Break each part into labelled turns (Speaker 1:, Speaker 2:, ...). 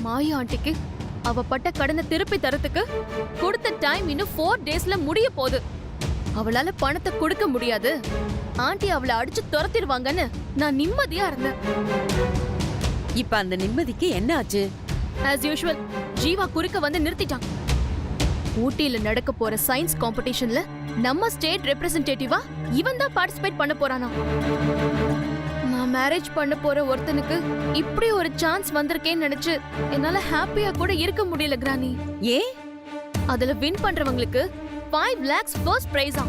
Speaker 1: மாயா ஆண்டிக்கு அவ பட்ட கடனை திருப்பி தரத்துக்கு கொடுத்த டைம் இன்னும் 4 டேஸ்ல முடிய போகுது. அவளால பணத்தை கொடுக்க முடியாது, ஆண்டி அவளை அடிச்சு துரத்திடுவாங்கன்னு நான் நிம்மதியா இருந்தேன்.
Speaker 2: இப்ப அந்த நிம்மதிக்கு என்ன ஆச்சு?
Speaker 1: ஆஸ் யூஷுவல் ஜீவா குறுக்க வந்து நிறுத்திட்டான். ஊட்டியில நடக்க போற சயின்ஸ் காம்படிஷன்ல நம்ம ஸ்டேட் ரெப்ரசன்டேட்டிவா இவன் தான் பார்ட்டிசிபேட் பண்ண போறானா. நான் மேரேஜ் பண்ண போற ஒருத்தனுக்கு இப்படி ஒரு சான்ஸ் வந்திருக்கேன்னு நினைச்சு என்னால ஹாப்பியா கூட இருக்க முடியல கிரானி.
Speaker 2: ஏ
Speaker 1: அதுல வின் பண்றவங்களுக்கு 5 lakhs ஃபர்ஸ்ட் பிரைஸா.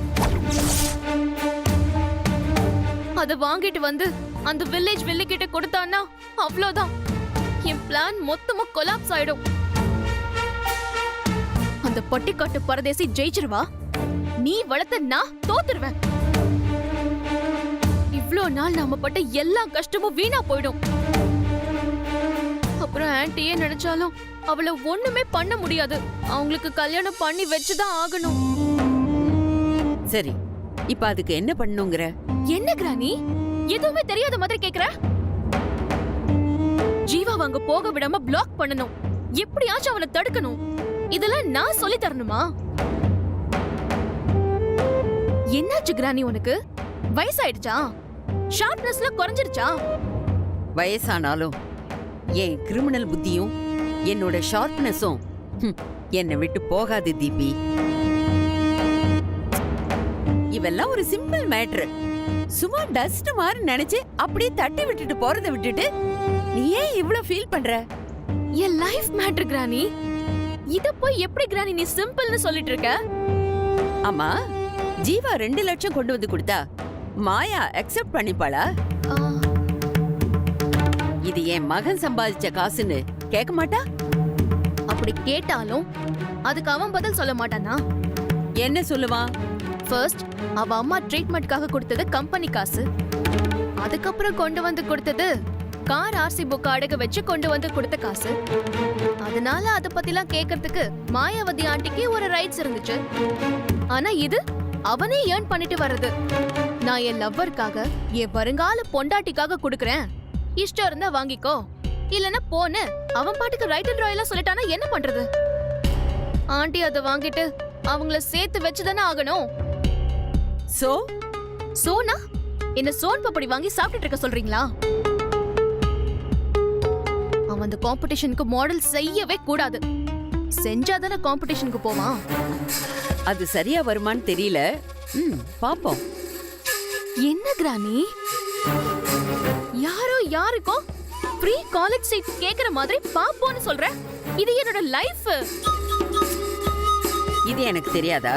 Speaker 1: அத வாங்கிட்டு வந்து அந்த வில்லேஜ் கிட்ட கொடுத்தான்னா அவ்வளவுதான், என் பிளான் மொத்தமா கொலாப்ஸ் ஆயிடும். அந்த பட்டிக்காட்டு பரதேசி ஜெயிச்சிருவா, நீ வளர்த்த நான் தோத்துருவேன். இவ்ளோ நாள் நாம பட்ட எல்லா கஷ்டமும் வீணா போயிடும். அப்புறம் ஆன்ட்டியே நினைச்சாலும் அவளை ஒண்ணுமே பண்ண முடியாது. அவங்களுக்கு கல்யாணம் பண்ணி வச்சுதான் ஆகணும்.
Speaker 2: சரி, இப்ப அதுக்கு என்ன பண்ணுங்கிற?
Speaker 1: என்ன கிரானி எதுவுமே தெரியாத மாதிரி கேக்குற? ஜீவா அங்க போக விடாம பிளாக் பண்ணணும், எப்படியாச்சும் அவனை தடுக்கணும். இதெல்லாம் நான் சொல்லி தரணுமா? என்னாச்சு கிரானி, உனக்கு வயசாயிடுச்சா? ஷார்ப்னஸ்ல குறைஞ்சிருச்சா?
Speaker 2: வயசானாலும் என் கிரிமினல் புத்தியும் என்னோட ஷார்ப்னஸும் என்னை விட்டு போகாது தீபி. இவெல்லாம் ஒரு சிம்பிள் மேட்ரு. சும்மா டஸ்ட் மாதிரி நினைச்சு அப்படியே தட்டி விட்டுட்டு போறதை விட்டுட்டு நீ ஏன் இவ்வளவு ஃபீல் பண்ற?
Speaker 1: என் லைஃப் மேட்டர் கிரானி. இத போய் எப்படி கிரானி நீ சிம்பிள்னு சொல்லிட்டு இருக்க?
Speaker 2: ஆமா, ஜீவா 2 லட்சம் கொண்டு வந்து கொடுத்தா மாயா அக்செப்ட் பண்ணிப்பாளா? இது என் மகன் சம்பாதிச்ச காசுன்னு கேட்க மாட்டா?
Speaker 1: அப்படி கேட்டாலும் அதுக்கு அவன் பதில் சொல்ல மாட்டானா?
Speaker 2: என்ன சொல்லுவான்?
Speaker 1: ஃபர்ஸ்ட் அவ அம்மா ட்ரீட்மெண்ட்காக கொடுத்தது கம்பெனி காசு, அதுக்கப்புறம் கொண்டு வந்து கொடுத்தது கார் ஆர்சி புக் அடகு வச்சு கொண்டு வந்து கொடுத்த காசு. அதனால அத பத்திலாம் கேக்குறதுக்கு மாயாவதி ஆண்டிக்கு ஒரு ரைட்ஸ் இருந்துச்சு. ஆனா இது அவனே ஏர்ன் பண்ணிட்டு வர்றது. நான் என் லவ்வருக்காக, என் வருங்கால பொண்டாட்டிக்காக கொடுக்கறேன், இஷ்டம் இருந்தா வாங்கிக்கோ, இல்லனா போன்னு அவன் பாட்டுக்கு ரைட் அண்ட் ராயலா சொல்லிட்டானா என்ன பண்றது? ஆண்டி அதை வாங்கிட்டு அவங்கள சேர்த்து வச்சுதானே ஆகணும். சோனா என்ன சோன் பப்படி வாங்கி சாப்பிட்டுட்டு இருக்க சொல்றீங்களா? அவன் அந்த காம்படிஷனுக்கு மாடல் செய்யவே கூடாது, செஞ்சாதானே காம்படிஷனுக்கு போவான்.
Speaker 2: அது சரியா வருமான்னு தெரியல, பாப்போம்.
Speaker 1: என்ன கிரானி, யாரோ யாருக்கோ ஃப்ரீ காலேஜ் சீட் கேக்குற மாதிரி பாப்போன்னு சொல்ற? இது என்னோட லைஃப்.
Speaker 2: இது எனக்கு தெரியாதா?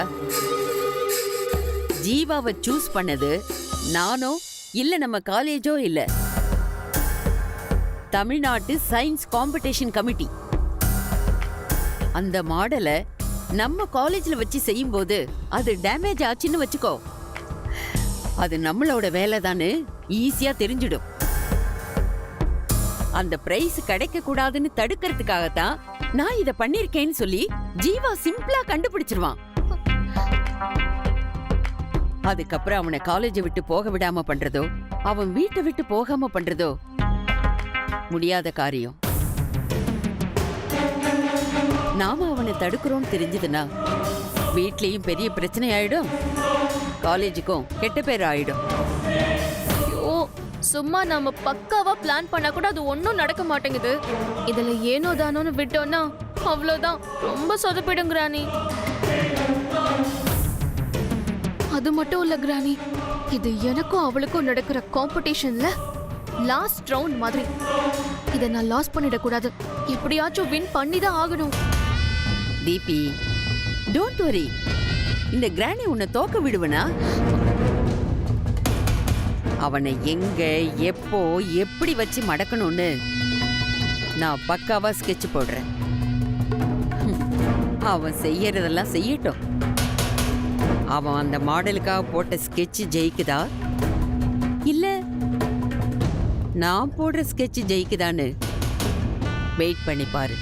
Speaker 2: ஜீவாவை சூஸ் பண்ணது நானோ இல்ல நம்ம காலேஜோ இல்ல, தமிழ்நாட்டு சயின்ஸ் காம்படிஷன் கமிட்டி. அந்த மாடலை நம்ம காலேஜ்ல வச்சு செய்யும் போது அது டேமேஜ் ஆச்சுன்னு வச்சுக்கோ, அது நம்மளோட வேலை தானே ஈஸியா தெரிஞ்சிடும். அந்த பிரைஸ் கிடைக்க கூடாதுன்னு தடுக்கிறதுக்காகத்தான் நான் இத பண்ணிருக்கேன்னு சொல்லி ஜீவா சிம்பிளா கண்டுபிடிச்சிருவான். அதுக்கப்புறம் அவனை காலேஜை விட்டு போக விடாம பண்றதோ, அவன் வீட்டை விட்டு போகாம பண்றதோ முடியாத காரியம். நாம அவனை தடுக்கிறோம்னு தெரிஞ்சதுன்னா வீட்லயும் பெரிய பிரச்சனை ஆயிடும், காலேஜுக்கும் கெட்ட பேர் ஆயிடும்.
Speaker 1: ஓ, சும்மா நாம பக்காவா பிளான் பண்ணா கூட அது ஒன்னும் நடக்க மாட்டேங்குது. இதுல ஏனோ தானோன்னு விட்டோம்னா அவ்வளவுதான், ரொம்ப சொதப்பிடும் கிரானி. அது மட்டும் இல்ல கிரானி, இது எனக்கும் அவளுக்கும் நடக்கிற காம்படிஷன்ல லாஸ்ட் ரவுண்ட் மாதிரி. இத நான் லாஸ் பண்ணிட கூடாது, எப்படியாச்சும் வின் பண்ணி தான் ஆகணும்.
Speaker 2: தீபி, டோன்ட் வரி, இந்த கிரானி உன்னை தோக்க விடுவனா? அவனை எங்க எப்போ எப்படி வச்சு மடக்கணும்னு நான் பக்காவா ஸ்கெட்ச் போடுறேன். அவன் செய்யறதெல்லாம் செய்யட்டும். அவன் அந்த மாடலுக்காக போட்ட ஸ்கெட்ச் ஜெயிக்குதா இல்ல நான் போடுற ஸ்கெட்ச் ஜெயிக்குதான்னு வெயிட் பண்ணி பாரு.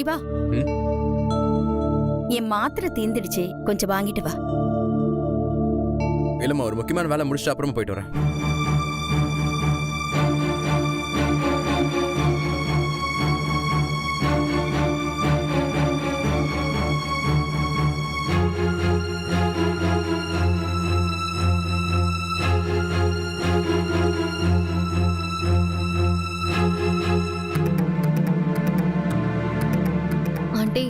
Speaker 3: ஜீவா,
Speaker 4: ம்?
Speaker 3: என் மாத்திரை தீந்துடுச்சு, கொஞ்சம் வாங்கிட்டு வா.
Speaker 4: இல்லம்மா, ஒரு முக்கியமான வேலை முடிச்சுட்டு அப்புறமா போயிட்டு வரேன்.
Speaker 1: ஆண்டி,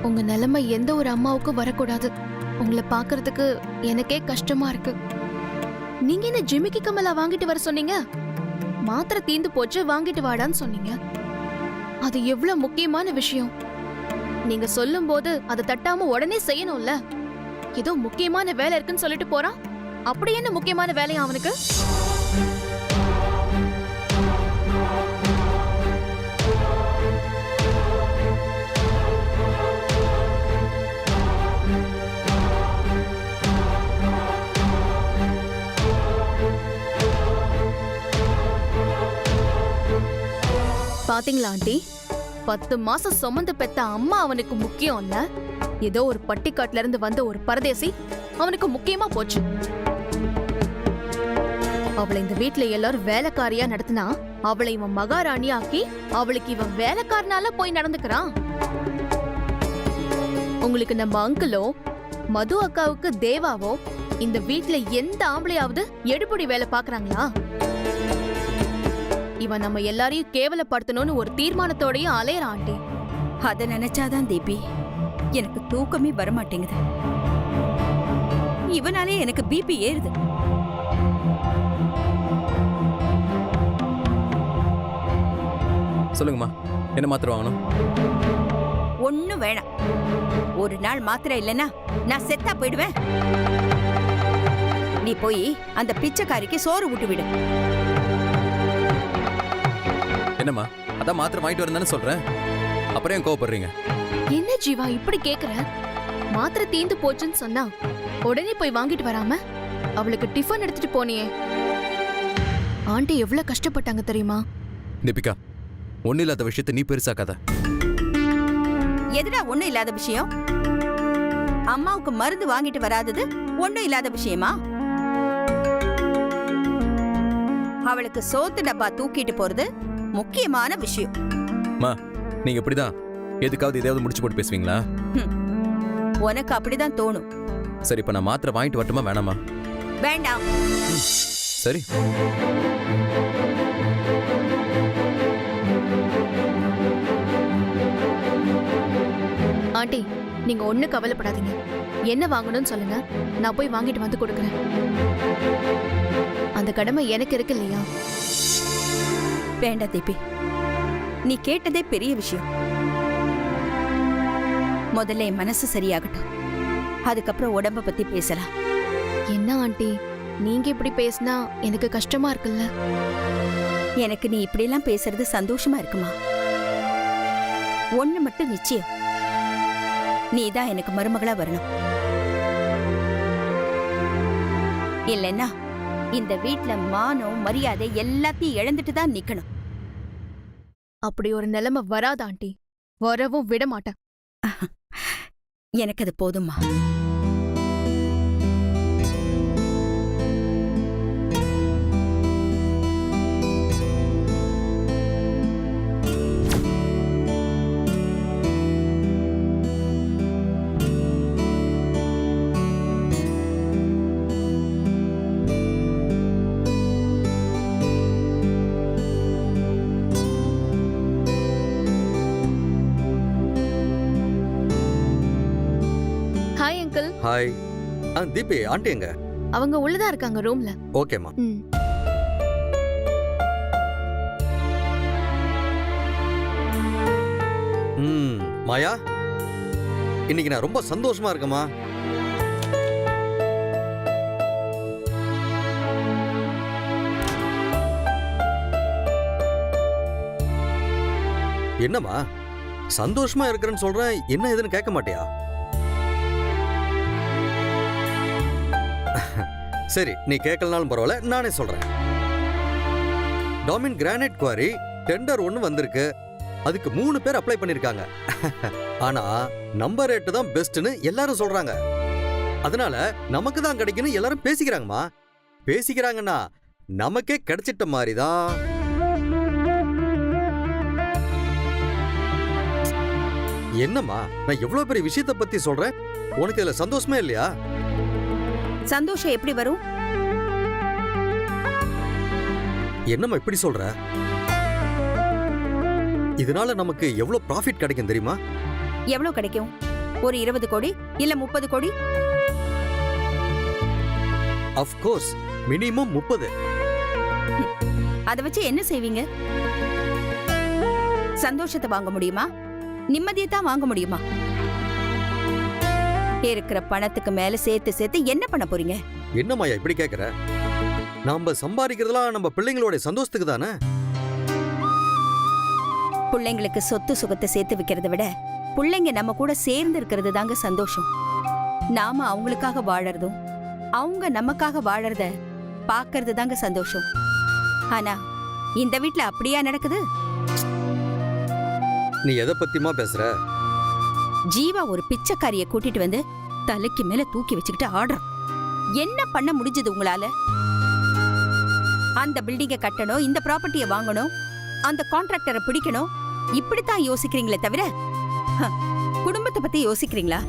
Speaker 1: உங்க நிலைமை எந்த ஒரு அம்மாவுக்கும் வரக்கூடாது. உங்களை பார்க்கிறதுக்கு எனக்கே கஷ்டமா இருக்கு. நீங்க என்ன ஜிமிக்கி கமலா வாங்கிட்டு வர சொன்னீங்க? மாத்திரை தீந்து போச்சு, வாங்கிட்டு வாடான்னு சொன்னீங்க. அது எவ்வளவு முக்கியமான விஷயம். நீங்க சொல்லும்போது அதை தட்டாம உடனே செய்யணும்ல. ஏதோ முக்கியமான வேலை இருக்குன்னு சொல்லிட்டு போறான். அப்படி என்ன முக்கியமான வேலையா அவனுக்கு? பாத்தீங்களா ஆண்டி, 10 மாசம் சுமந்து பெத்த அம்மா அவனுக்கு முக்கியம் இல்ல. ஏதோ ஒரு பட்டிக்காட்டுல இருந்து வந்த ஒரு பரதேசி அவனுக்கு முக்கியமா போச்சு. அவளை இந்த வீட்ல எல்லாரும் வேலைக்காரியா நடத்தினா அவளை இவன் மகாராணி ஆக்கி அவளுக்கு இவன் வேலைக்காரனால போய் நடந்துக்கிறான். உங்களுக்கு நம்ம அங்கிளோ மது அக்காவுக்கு தேவாவோ இந்த வீட்ல எந்த ஆம்பளையாவது எடுபடி வேலை பாக்குறாங்களா? இவன் நம்ம எல்லாரையும் கேவலப்படுத்தணும்னு ஒரு தீர்மானத்தோடயும் அலையறான் ஆண்டி.
Speaker 3: அத நினைச்சாதான் தீபி எனக்கு தூக்கமே வரமாட்டேங்குது. இவனாலே எனக்கு பிபி ஏறுது.
Speaker 4: சொல்லுங்கம்மா, என்ன மாத்திரை வாங்கணும்?
Speaker 3: ஒண்ணும் வேணாம். ஒரு நாள் மாத்திரை இல்லைன்னா நான் செத்தா போயிடுவேன். நீ போய் அந்த பிச்சைக்காரிக்கு சோறு ஊட்டி விடு.
Speaker 4: என்னம்மா, அதான் மாத்திரை வாங்கிட்டு வரேன்னு சொல்றேன். அப்புறம் ஏன் கோவப்படுறீங்க?
Speaker 1: என்ன ஜீவா இப்படி கேக்குற? மாத்திரை தீந்து போச்சுன்னு சொன்னா உடனே போய் வாங்கிட்டு வராம அவளுக்கு டிஃபன் எடுத்துட்டு போனியே. ஆண்டி எவ்வளவு கஷ்டப்பட்டாங்க தெரியுமா?
Speaker 4: தீபிகா, ஒன்னும் இல்லாத விஷயத்தை நீ பெருசாக்காத.
Speaker 3: எதுடா ஒண்ணும் இல்லாத விஷயம்? அம்மாவுக்கு மருந்து வாங்கிட்டு வராதது ஒண்ணும் இல்லாத விஷயமா? அவளுக்கு சோத்து டப்பா தூக்கிட்டு போறது முக்கியமான விஷயம்.
Speaker 4: மா, நீங்க இப்படிதான் எதுக்காவது இதையாவது முடிச்சு போட்டு பேசுவீங்களா?
Speaker 3: உனக்கு அப்படிதான் தோணும்.
Speaker 4: சரி, இப்ப நான் மாத்திரை வாங்கிட்டு வரட்டுமா வேணாமா?
Speaker 3: வேண்டாம்.
Speaker 4: சரி.
Speaker 1: ஆண்டி, நீங்க ஒண்ணு கவலைப்படாதீங்க. என்ன வாங்கணும்னு சொல்லுங்க, நான் போய் வாங்கிட்டு வந்து கொடுக்கறேன். அந்த கடமை எனக்கு இருக்கு இல்லையா?
Speaker 3: வேண்டாம் தீபி, நீ கேட்டதே பெரிய விஷயம். முதல்ல என் மனசு சரியாகட்டும், அதுக்கப்புறம் உடம்ப பத்தி பேசலாம்.
Speaker 1: என்ன ஆண்டி, நீங்க இப்படி பேசினா எனக்கு கஷ்டமா இருக்குல்ல?
Speaker 3: எனக்கு நீ இப்படியெல்லாம் பேசுறது சந்தோஷமா இருக்குமா? ஒண்ணு மட்டும் நிச்சயம், நீதான் எனக்கு மருமகளா வரணும். இல்லைன்னா இந்த வீட்ல மானம் மரியாதை எல்லாத்தையும் இழந்துட்டு தான் நிக்கணும்.
Speaker 1: அப்படி ஒரு நிலைமை வராத ஆண்டி, வரவும் விட மாட்டேன்.
Speaker 3: எனக்கு அது போதும்மா.
Speaker 1: Hi uncle.
Speaker 5: Hi. Deepi aunty எங்க?
Speaker 1: அவங்க உள்ளதா இருக்காங்க ரூம்ல.
Speaker 5: ஓகேம்மா. மாயா, இன்னைக்கு நான் ரொம்ப சந்தோஷமா இருக்கேம்மா. என்னம்மா சந்தோஷமா இருக்கிறேன்னு சொல்றேன், என்ன ஏதுன்னு கேட்க மாட்டியா? சரி, நீ கேட்கலனாலும் பரவாயில்ல, நானே சொல்றேன். டாமின் கிரானைட் குவாரி டெண்டர் ஒன்று வந்திருக்கு. அதுக்கு 3 பேர் அப்ளை பண்ணிருக்காங்க. ஆனா நம்ம ரேட்டு தான் பெஸ்ட்னு எல்லாரும் சொல்றாங்க. அதனால நமக்கு தான் கிடைக்குன்னு எல்லாரும் பேசிக்கிறாங்கம்மா. பேசிக்கிறாங்கன்னா நமக்கே கிடைச்சிட்ட மாதிரி தான். என்னம்மா, நான் எவ்வளவு பெரிய விஷயத்தை பத்தி சொல்றேன், உனக்கு இதுல சந்தோஷமே இல்லையா?
Speaker 3: சந்தோஷம் எப்படி வரும்?
Speaker 5: என்னம்மா இப்படி சொல்ற? இதனால நமக்கு எவ்வளவு ப்ராஃபிட் கிடைக்கும் தெரியுமா?
Speaker 3: எவ்வளவு கிடைக்கும்? ஒரு 20 கோடி இல்ல 30 கோடி?
Speaker 5: Of course minimum 30.
Speaker 3: அத வச்சு என்ன செய்வீங்க? சந்தோஷத்தை வாங்க முடியுமா? நிம்மதியை தான் வாங்க முடியுமா? இருக்கிற பணத்துக்கு மேல சேர்த்து சேர்த்து என்ன பண்ண போறீங்க?
Speaker 5: என்னம்மா இப்படி கேக்குற? நாம சம்பாதிக்கிறதெல்லாம் நம்ம பிள்ளைங்களோட சந்தோஷத்துக்கு தானே.
Speaker 3: பிள்ளைங்களுக்கு சொத்து சுகத்தை சேர்த்து வைக்கிறத விட பிள்ளைங்க நம்ம கூட சேர்ந்து இருக்கிறது தாங்க சந்தோஷம். நாம அவங்களுக்காக வாழறதும் அவங்க நமக்காக வாழறத பாக்குறது தாங்க சந்தோஷம். ஆனா இந்த வீட்ல அப்படியா நடக்குது?
Speaker 5: நீ எதை பத்திமா பேசுற?
Speaker 3: ஜீவா ஒரு பிச்சைக்காரிய கூட்டிட்டு வந்து தலைக்கு மேல தூக்கி வச்சுக்கிட்டு ஆடுறான். என்ன பண்ண முடிஞ்சது உங்களால? அந்த பில்டிங்கை கட்டணும், இந்த ப்ராப்பர்ட்டியை வாங்கணும், அந்த கான்ட்ராக்டரை பிடிக்கணும், இப்படித்தான் யோசிக்கிறீங்களே தவிர குடும்பத்தை பத்தி யோசிக்கிறீங்களா?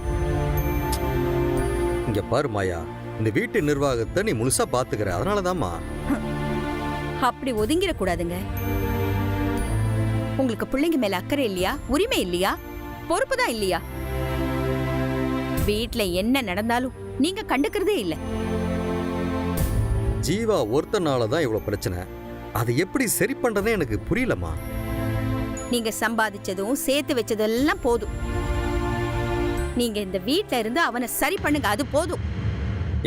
Speaker 5: இங்க பாரு மாயா, இந்த வீட்டு நிர்வாகத்தை நீ முழுசா பாத்துக்கிற, அதனாலதாம்மா.
Speaker 3: அப்படி ஒதுங்கிட கூடாதுங்க. உங்களுக்கு பிள்ளைங்க மேல அக்கறை இல்லையா? உரிமை இல்லையா? பொறுப்பு தான் இல்லையா? வீட்ல என்ன நடந்தாலும் நீங்க கண்டுக்கிறதே இல்ல.
Speaker 5: ஜீவா ஒருத்தனாலதான் இவ்வளவு பிரச்சனை. அதை எப்படி சரி பண்றதுன்னு எனக்கு புரியலம்மா.
Speaker 3: நீங்க சம்பாதிச்சதும் சேர்த்து வச்சதெல்லாம் போதும். நீங்க இந்த வீட்ல இருந்து அவனை சரி பண்ணுங்க, அது போதும்.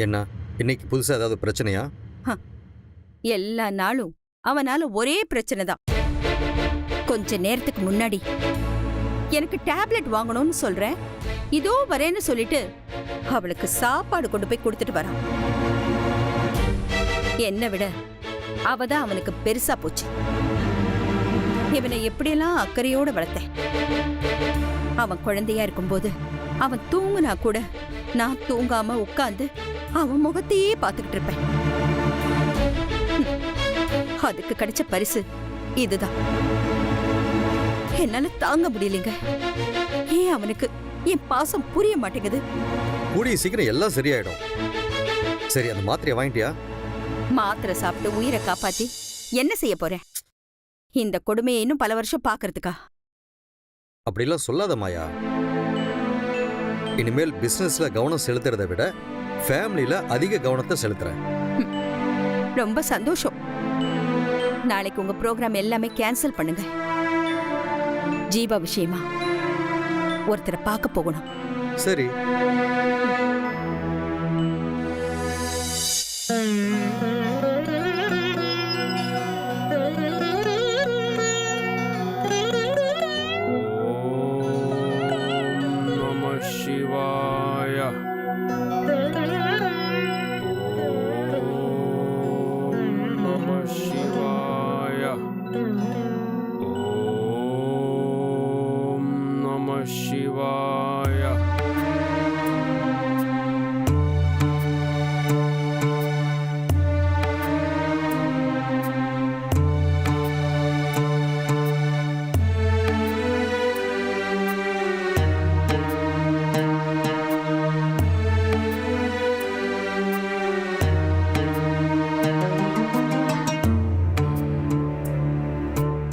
Speaker 5: என்ன இன்னைக்கு புதுசா ஏதாவது பிரச்சனையா?
Speaker 3: எல்லா நாளும் அவனால ஒரே பிரச்சனை தான். கொஞ்ச நேரத்துக்கு முன்னாடி எனக்கு டேப்லெட் வாங்கணும்னு சொல்றேன், இதோ வரேன்னு சொல்லிட்டு அவளுக்கு சாப்பாடு கொண்டு போய் கொடுத்துட்டு வரான். என்னை விட அவதான் அவனுக்கு பெருசா போச்சு. இவனை எப்படியெல்லாம் அக்கறையோட வளர்த்தேன். அவன் குழந்தையா இருக்கும்போது அவன் தூங்குனா கூட நான் தூங்காம உட்கார்ந்து அவன் முகத்தையே பார்த்துக்கிட்டு இருப்பேன். அதுக்கு கிடைச்ச பரிசு இதுதான். என்னால தாங்க முடியலைங்க. ஏன் அவனுக்கு என் பாசம் புரிய மாட்டேங்குது?
Speaker 5: கூடிய சீக்கிரம் எல்லாம் சரியாயிடும். சரி, அந்த மாத்திரையை வாங்கிட்டியா?
Speaker 3: மாத்திரை சாப்பிட்டு உயிரை காப்பாத்தி என்ன செய்ய போறேன்? இந்த கொடுமையை இன்னும் பல வருஷம் பாக்குறதுக்கா?
Speaker 5: அப்படிலாம் சொல்லாத மாயா. இனிமேல் பிசினஸ்ல கவனம் செலுத்துறதை விட ஃபேமிலில அதிக கவனத்தை செலுத்துறேன்.
Speaker 3: ரொம்ப சந்தோஷம். நாளைக்கு உங்க ப்ரோக்ராம் எல்லாமே கேன்சல் பண்ணுங்க. ஜீவா விஷயமா ஒருத்தரை பார்க்க போகணும்.
Speaker 5: சரி.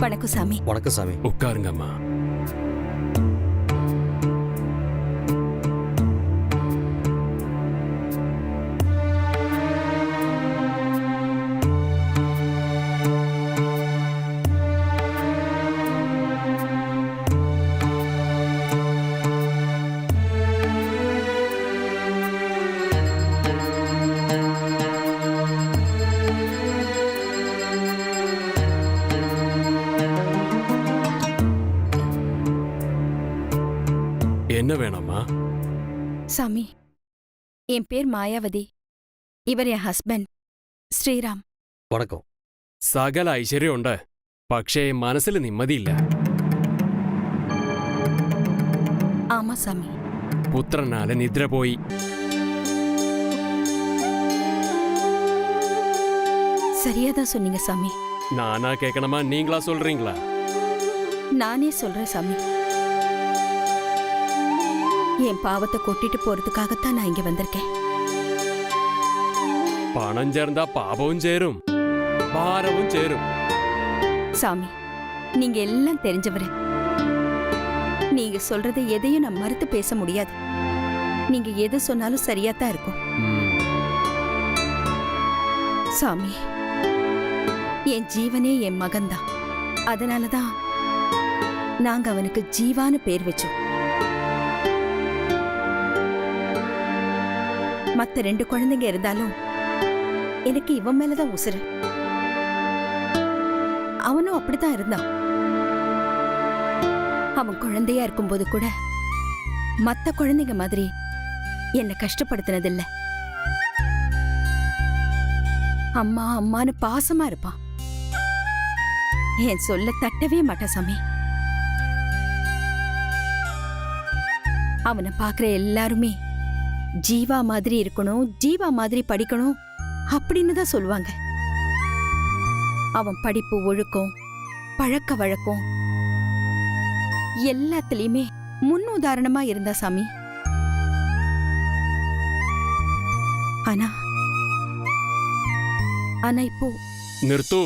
Speaker 3: வணக்கம் சாமி.
Speaker 5: வணக்கம் சாமி.
Speaker 6: உட்காருங்கம்மா. என்ன வேணாமா?
Speaker 3: சாமி, என் பேர் மாயாவதி. ഇവർ എൻ ഹസ്ബൻഡ് ശ്രീറാം.
Speaker 5: വണക്കം.
Speaker 6: സകല ഐശ്വര്യമുണ്ട്, പക്ഷേ മനസ്സിൽ നിമ്മതിയില്ല.
Speaker 3: ஆமா சாமி.
Speaker 6: പുത്രനാല് നിദ്ര പോയി.
Speaker 3: சரியாதான் சொன்னீங்க சாமி.
Speaker 6: நானா கேட்கணுமா நீங்களா சொல்றீங்களா?
Speaker 3: நானே சொல்றேன் சாமி. என் பாவத்தை கொட்டிட்டு போறதுக்காகத்தான் நான் இங்க வந்திருக்கேன்.
Speaker 6: പണം ചേർന്നാ പാപവും ചേരും ഭാരവും ചേരും.
Speaker 3: சாமி, நீங்க எல்லாம் தெரிஞ்சவரு. நீங்க சொல்றது எதையும் நான் மறுத்து பேச முடியாது. நீங்க எது சொன்னாலும் சரியாத்தான் இருக்கும். சாமி, என் ஜீவனே என் மகன்தான். அதனாலதான் நாங்க அவனுக்கு ஜீவான்னு பேர் வச்சோம். மத்த 2 குழந்தைங்க இருந்தாலும் எனக்கு இவன் மேலதான் உசுரு. அவனும் அப்படித்தான் இருந்தான். அவன் குழந்தையா இருக்கும்போது கூட மத்த குழந்தைங்க மாதிரி என்னை கஷ்டப்படுத்தினதில்ல. அம்மா அம்மான்னு பாசமா இருப்பான். என் சொல்ல தட்டவே மாட்டான் சாமி. அவனை பாக்குற எல்லாருமே ஜீவா மாதிரி இருக்கணும், ஜீவா மாதிரி படிக்கணும் அப்படின்னு தான் சொல்லுவாங்க. அவன் படிப்பு, ஒழுக்கம், பழக்க வழக்கம் எல்லாத்துலயுமே முன் உதாரணமா இருந்தா சாமி. ஆனா ஆனா இப்போ
Speaker 6: നിർത്തൂ.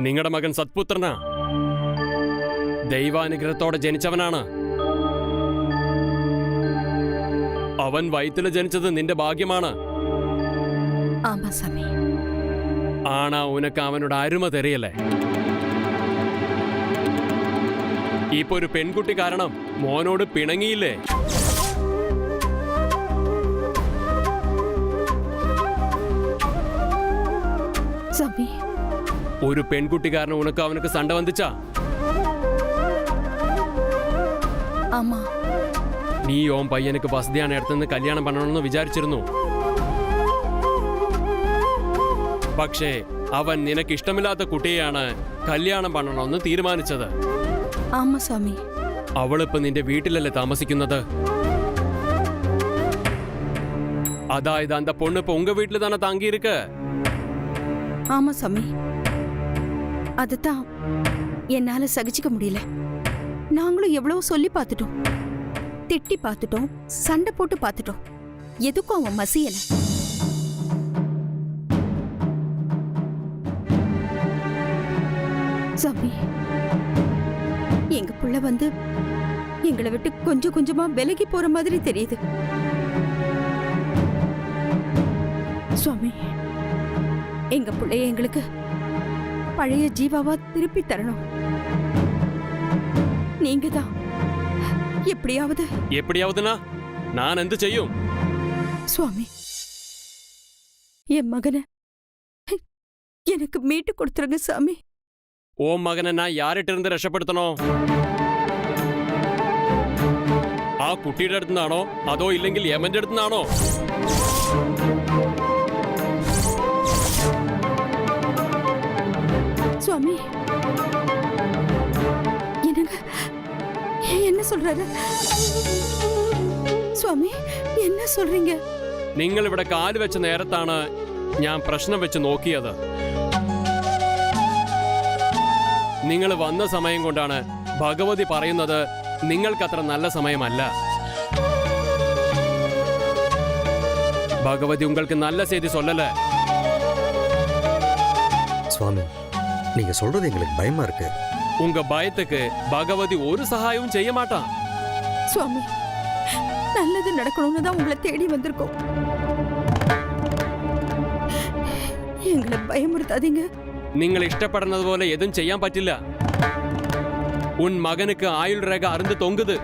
Speaker 6: നിങ്ങളുടെ മകൻ സത്പുത്രനാ. ദൈവാനുഗ്രഹത്തോടെ ജനിച്ചവനാണ്. അവൻ വയറ്റില് ജനിച്ചത് നിന്റെ ഭാഗ്യമാണ്.
Speaker 3: ஆமா சாமி.
Speaker 6: ആണാ ഉനക്ക് അവനോട് അരുമ തെറിയല്ലേ? ഇപ്പൊ ഒരു പെൺകുട്ടി കാരണം മോനോട് പിണങ്ങിയില്ലേ?
Speaker 3: சாமி,
Speaker 6: ഒരു പെൺകുട്ടി കാരണം ഉനക്ക് അവനക്ക് സണ്ട വന്നിച്ചാ?
Speaker 3: ஆமா.
Speaker 6: നീ ഓം പയ്യനക്ക് വസതിയാണ് അടുത്തുനിന്ന് കല്യാണം പണണമെന്ന് വിചാരിച്ചിരുന്നു. പക്ഷേ അവൻ നിനക്ക് ഇഷ്ടമില്ലാത്ത കുട്ടിയെയാണ് കല്യാണം പണണമെന്ന് തീരുമാനിച്ചത്.
Speaker 3: ஆமா சாமி.
Speaker 6: അവളിപ്പോ നിന്റെ വീട്ടിലല്ലേ താമസിക്കുന്നത്? അതായത് அந்த பொண்ணு இப்ப உங்க வீட்டுல தானே தாங்கி இருக்கு.
Speaker 3: ஆமா சாமி. அதுதான் என்னால சகிச்சுக்க முடியல. நாங்களும் எவ்வளவு சொல்லி பார்த்துட்டோம், திட்டி பார்த்துட்டோம், சண்டை போட்டு பார்த்துட்டோம். எதுக்கும் அவன் மசியல. சாமி, எங்க புள்ள வந்து எங்களை விட்டு கொஞ்சம் கொஞ்சமா விலகி போற மாதிரி தெரியுது. சுவாமி, எங்க பிள்ளைய எங்களுக்கு பழைய ஜீவாவா திருப்பி தரணும். நீங்க தான் எப்படியாவது.
Speaker 6: எப்படியாவதுனா நான் എന്ത് ചെയ്യും?
Speaker 3: சுவாமி, என் மகனை எனக்கு மீட்டு கொடுத்துருங்க சாமி.
Speaker 6: ഓം മകനെ ഞാൻ യാരിട്ടിരുന്ന് രക്ഷപ്പെടുത്തണോ? ആ കുട്ടിയുടെ അടുത്തുനിന്നാണോ അതോ ഇല്ലെങ്കിൽ യമന്റെ അടുത്തുനിന്നാണോ?
Speaker 3: சுவாமி, என்னங்க என்ன சொல்றாரு? சுவாமி, என்ன சொல்றீங்க?
Speaker 6: നിങ്ങൾ ഇവിടെ കാല് വെച്ച നേരത്താണ് ഞാൻ പ്രശ്നം വെച്ച് നോക്കിയത്. നിങ്ങൾ വന്ന സമയം കൊണ്ടാണ് ഭഗവതി പറയുന്നത് നിങ്ങൾക്കത്ര നല്ല സമയമല്ല. பகவதி உங்களுக்கு நல்ல செய்தி சொல்லல.
Speaker 5: சுவாமி, நீங்க சொல்றது எங்களுக்கு பயமா இருக்கு.
Speaker 6: உங்க பயத்துக்கு பகவதி ஒரு சகாயமும் செய்ய மாட்டான்.
Speaker 3: சுவாமி, நல்லது நடக்கணும்னு தான் உங்களை தேடி வந்திருக்கோம். எங்களை பயமுறுத்தாதீங்க.
Speaker 6: നിങ്ങൾ ഇഷ്ടപ്പെടുന്നത് പോലെ എതും ചെയ്യാൻ പറ്റില്ല. ഉൻ മകനുക്ക് ആയുൾ രേഖ അറുந்து தொங்குது.